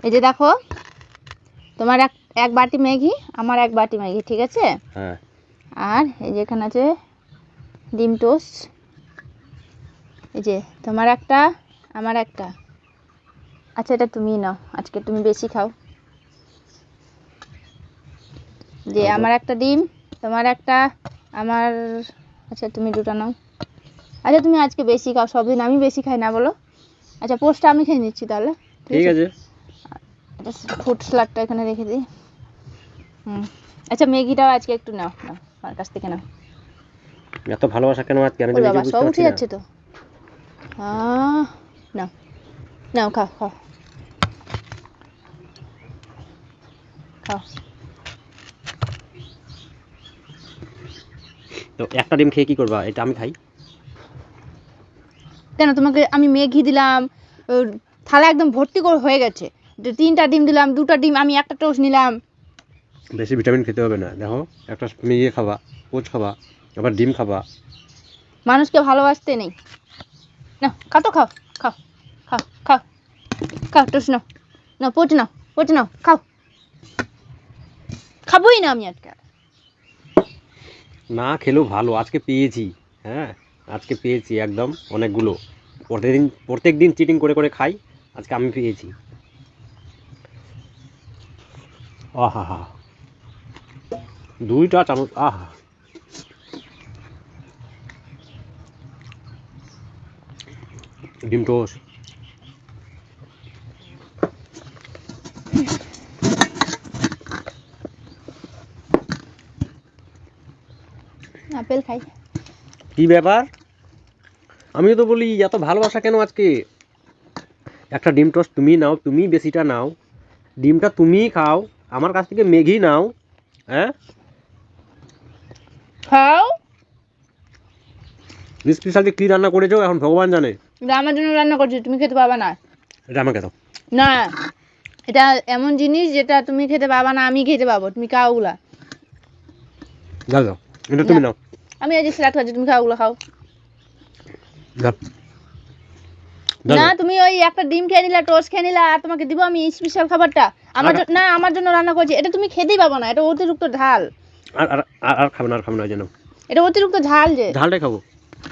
এই যে দেখো, তোমার এক বাটি ম্যাগি, আমার এক বাটি ম্যাগি, ঠিক আছে? হ্যাঁ। আর এই যে এখানে আছে ডিম টোস্ট, এই যে তোমার একটা, আমার একটা। আচ্ছা এটা তুমি নাও, আজকে তুমি বেশি খাও। যে আমার একটা ডিম, তোমার একটা, আমার, আচ্ছা তুমি দুটো নাও। আচ্ছা তুমি আজকে বেশি খাও, সব দিন আমি বেশি খাই না বলো? আচ্ছা পোস্টটা আমি খেয়ে নিচ্ছি তাহলে, ঠিক আছে। ফুড স্যালাডটা এখানে রেখে দিই। আচ্ছা ম্যাগিটাও আজকে একটু নাও, নাও আমার কাছ থেকে নাও। এত ভালোবাসা কেন আজকে আমি ওরে নিজে বাবা বুঝতে সব পারছি উঠে না। যাচ্ছে তো। নাও নাও, খাও খাও খাও। তো একটা ডিম খেয়ে কি করবা? এটা আমি খাই। কেন তোমাকে আমি ম্যাগি দিলাম, থালা একদম ভর্তি করে হয়ে গেছে, 3টা ডিম দিলাম, 2টা ডিম, আমি একটা টোস্ট নিলাম। বেশি ভিটামিন খেতে হবে না, দেখো একটা ম্যাগি খাবা, পোচ খাবা, আবার ডিম খাবা। মানুষকে ভালোবাসতে নেই। না খাও তো, খাও খাও খাও খাও খাও, টোস্ট নাও, নাও পোচ নাও, পোচ নাও, খাও। খাবোই না আমি আজকে। না খেলেও ভালো, আজকে পেয়েছি। হ্যাঁ, আজকে পেয়েছি একদম অনেকগুলো। প্রত্যেক দিন চিটিং করে করে খাই, আজকে আমি পেয়েছি। আহা হা, 2টা চামচ, আহা। ডিম টোস্ট। আপেল খাই। কি ব্যাপার? আমিও তো বলি এত ভালোবাসা কেন আজকে? একটা ডিম টোস্ট তুমি নাও, তুমি বেশিটা নাও, ডিমটা তুমি খাও, আমার কাছ থেকে ম্যাগি নাও। হ্যাঁ, খাও। স্পেশালি কী রান্না করেছো এখন ভগবান জানে। এটা আমার জন্য রান্না করছি, তুমি খেতে পাবা না। এটা আমাকে দাও। না, এটা এমন জিনিস যেটা তুমি খেতে পাবা না, আমি খেতে পাবো, তুমি খাও ওগুলা। দাও দাও, এটা তুমি নাও। আমি এই যে স্যালাড খাচ্ছি, তুমি খাও ওগুলো, খাও। দাও না দাও। তুমি ওই একটা ডিম খেয়ে নিলা, টোস্ট খেয়ে নিলা, আর তোমাকে দিব আমি স্পেশাল খাবারটা? না আমার জন্য রান্না করছি, এটা তুমি খেতেই পাবো না, এটা অতিরিক্ত ঝাল। আর আর আর আর খাবো না, আর খাবো না যেন। এটা অতিরিক্ত ঝাল যে। ঝালটাই খাবো।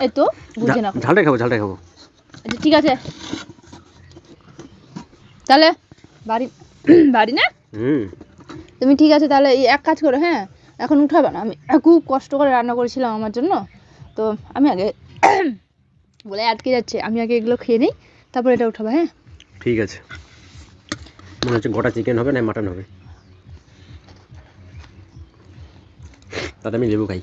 এই তো বুঝে না। ঝালটাই খাবো, ঝালটাই খাবো। আচ্ছা ঠিক আছে, তাহলে বাড়ি বাড়ি না, তুমি ঠিক আছে তাহলে এই এক কাজ করো, হ্যাঁ এখন উঠাবে না, আমি খুব কষ্ট করে রান্না করেছিলাম আমার জন্য, তো আমি আগে বলে আটকে যাচ্ছে, আমি আগে এগুলো খেয়ে নিই, তারপর এটা উঠাবো। হ্যাঁ ঠিক আছে। মনে হচ্ছে গোটা চিকেন হবে না মাটন হবে, তাতে আমি লেবু খাই।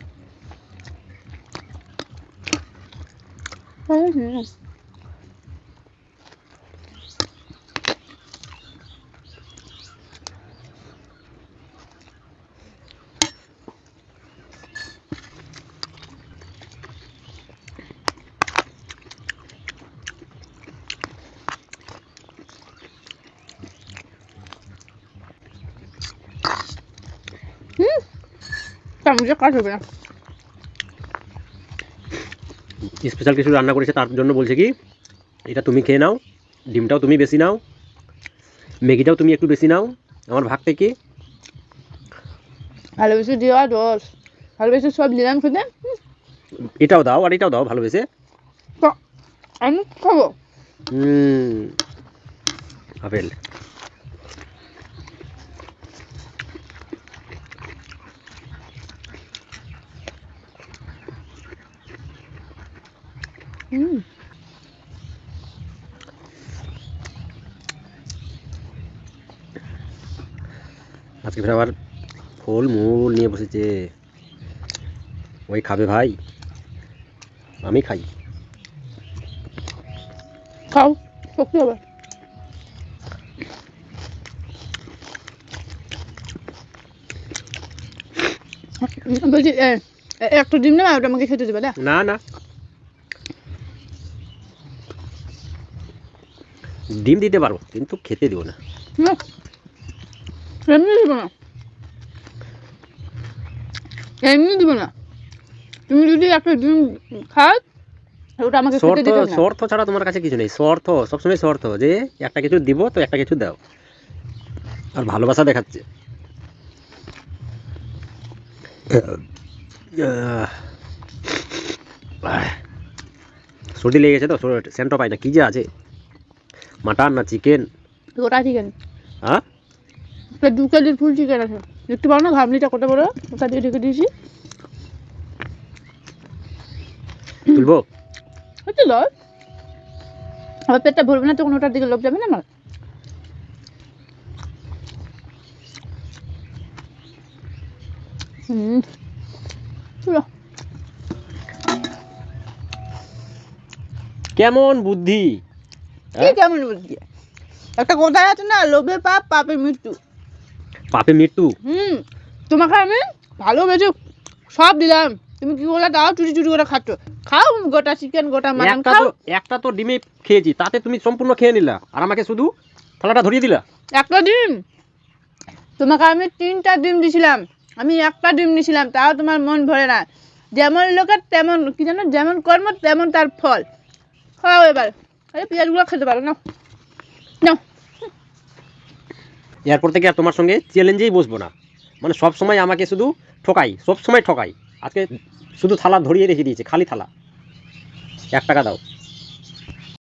কাজ হবে না। স্পেশাল কিছু রান্না করেছে তার জন্য বলছে কি এটা তুমি খেয়ে নাও, ডিমটাও তুমি বেশি নাও, ম্যাগিটাও তুমি একটু বেশি নাও আমার ভাগ থেকে। ভালোবেসে দেওয়া দোষ, ভালোবেসে সব নিলাম খেতে। এটাও দাও আর এটাও দাও ভালোবেসে। আমি খাবো। আপেল। আজকে ফের আবার ফল মূল নিয়ে বসেছে, ওই খাবে ভাই, আমি খাই। খাও, শক্তি হবে। বলছি একটা ডিম না, ওটা আমাকে খেতে দেবে না? না না, ডিম দিতে পারো কিন্তু খেতে দেবো না। এমনি দিব না, এমনি দিব না, তুমি যদি একটা ডিম খাও ওটা আমাকে খেতে দিতে না। শর্ত ছাড়া তোমার কাছে কিছু নেই, শর্ত সবসময় শর্ত যে একটা কিছু দিব তো একটা কিছু দাও। আর ভালোবাসা দেখাচ্ছে। সর্দি লেগে গেছে তো, সেন্টও পাই না। কি যে আছে, মাটন না চিকেন? গোটা চিকেন, হ্যাঁ 2 কেজির ফুল চিকেন আছে। দেখতে পারো না ঘামলিটা কত বড়, ওটা দিয়ে ঢেকে দিয়েছি। তুলবো? হচ্ছে লয়, আবার পেটটা ভরবে না তখন, ওটার দিকে লোভ যাবে না আমার। চলো। কেমন বুদ্ধি! কি কেমন বুদ্ধি? একটা কথাই আছে না, লোভে পাপ, পাপে মৃত্যু। পাপে মৃত্যু? তোমাকে আমি ভালোবেসে সব দিলাম, তুমি কি বলে দাও চুরি চুরি করে খাচ্ছ। খাও গোটা চিকেন, গোটা মাটন খাও। একটা তো ডিমে খেয়েছি, তাতে তুমি সম্পূর্ণ খেয়ে নিলা, আর আমাকে শুধু থালাটা ধরিয়ে দিলা। একটা ডিম, তোমাকে আমি 3টা ডিম দিছিলাম, আমি একটা ডিম নিছিলাম, তাও তোমার মন ভরে না। যেমন লোকের তেমন কি জানো, যেমন কর্ম তেমন তার ফল। খাও এবার, আরে পেঁয়াজগুলো খেতে পারো না, নাও। এরপর থেকে আর তোমার সঙ্গে চ্যালেঞ্জেই বসবো না। মানে সব সময় আমাকে শুধু ঠকাই, সব সময় ঠকাই। আজকে শুধু থালা ধরিয়ে রেখে দিয়েছে, খালি থালা। 1 টাকা দাও।